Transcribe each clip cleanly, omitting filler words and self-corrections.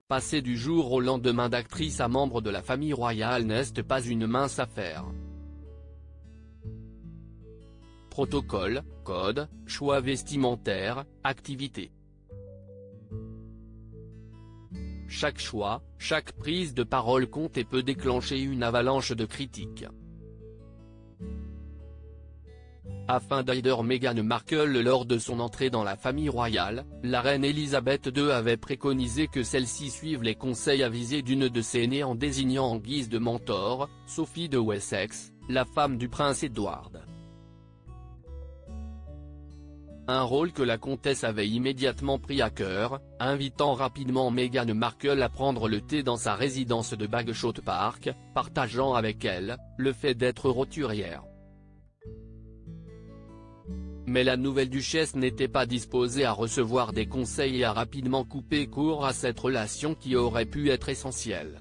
Passer du jour au lendemain d'actrice à membre de la famille royale n'est pas une mince affaire. Protocole, code, choix vestimentaires, activités. Chaque choix, chaque prise de parole compte et peut déclencher une avalanche de critiques. Afin d'aider Meghan Markle lors de son entrée dans la famille royale, la reine Elisabeth II avait préconisé que celle-ci suive les conseils avisés d'une de ses aînées en désignant en guise de mentor, Sophie de Wessex, la femme du prince Edward. Un rôle que la comtesse avait immédiatement pris à cœur, invitant rapidement Meghan Markle à prendre le thé dans sa résidence de Bagshot Park, partageant avec elle le fait d'être roturière. Mais la nouvelle duchesse n'était pas disposée à recevoir des conseils et a rapidement coupé court à cette relation qui aurait pu être essentielle.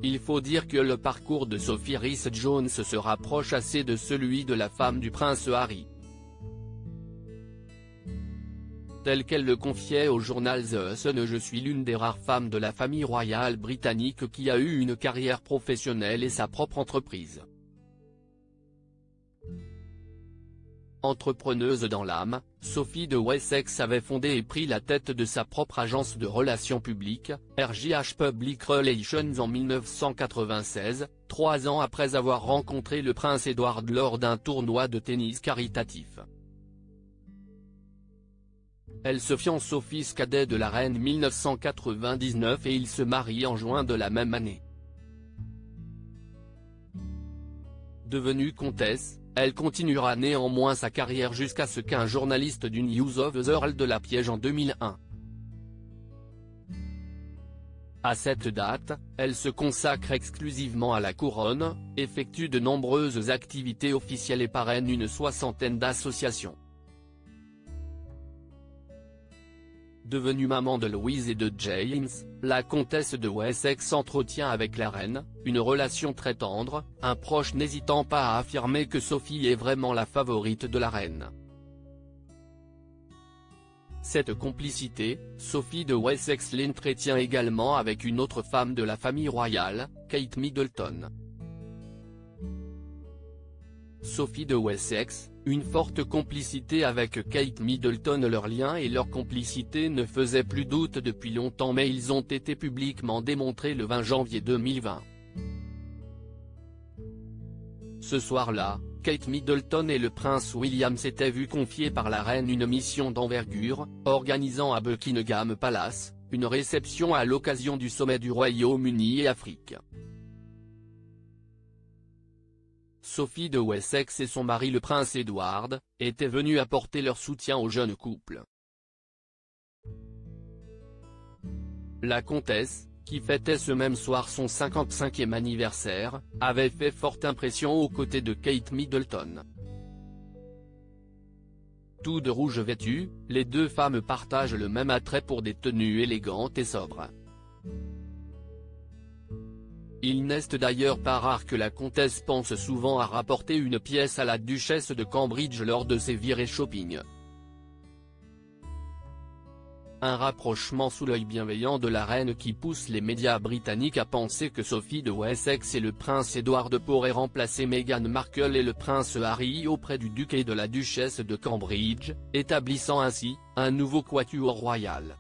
Il faut dire que le parcours de Sophie Rhys-Jones se rapproche assez de celui de la femme du prince Harry. Tel qu'elle le confiait au journal The Sun, je suis l'une des rares femmes de la famille royale britannique qui a eu une carrière professionnelle et sa propre entreprise. Entrepreneuse dans l'âme, Sophie de Wessex avait fondé et pris la tête de sa propre agence de relations publiques, RJH Public Relations en 1996, 3 ans après avoir rencontré le prince Edward lors d'un tournoi de tennis caritatif. Elle se fiance au fils cadet de la reine 1999 et ils se marient en juin de la même année. Devenue comtesse, elle continuera néanmoins sa carrière jusqu'à ce qu'un journaliste du News of the World la piège en 2001. À cette date, elle se consacre exclusivement à la couronne, effectue de nombreuses activités officielles et parraine une 60aine d'associations. Devenue maman de Louise et de James, la comtesse de Wessex entretient avec la reine une relation très tendre, un proche n'hésitant pas à affirmer que Sophie est vraiment la favorite de la reine. Cette complicité, Sophie de Wessex l'entretient également avec une autre femme de la famille royale, Kate Middleton. Sophie de Wessex, une forte complicité avec Kate Middleton. Leur lien et leur complicité ne faisaient plus doute depuis longtemps, mais ils ont été publiquement démontrés le 20 janvier 2020. Ce soir-là, Kate Middleton et le prince William s'étaient vus confier par la reine une mission d'envergure, organisant à Buckingham Palace, une réception à l'occasion du sommet du Royaume-Uni et Afrique. Sophie de Wessex et son mari le prince Edward, étaient venus apporter leur soutien au jeune couple. La comtesse, qui fêtait ce même soir son 55e anniversaire, avait fait forte impression aux côtés de Kate Middleton. Tous de rouge vêtus, les deux femmes partagent le même attrait pour des tenues élégantes et sobres. Il n'est d'ailleurs pas rare que la comtesse pense souvent à rapporter une pièce à la duchesse de Cambridge lors de ses virées shopping. Un rapprochement sous l'œil bienveillant de la reine qui pousse les médias britanniques à penser que Sophie de Wessex et le prince Edward pourraient remplacer Meghan Markle et le prince Harry auprès du duc et de la duchesse de Cambridge, établissant ainsi un nouveau quatuor royal.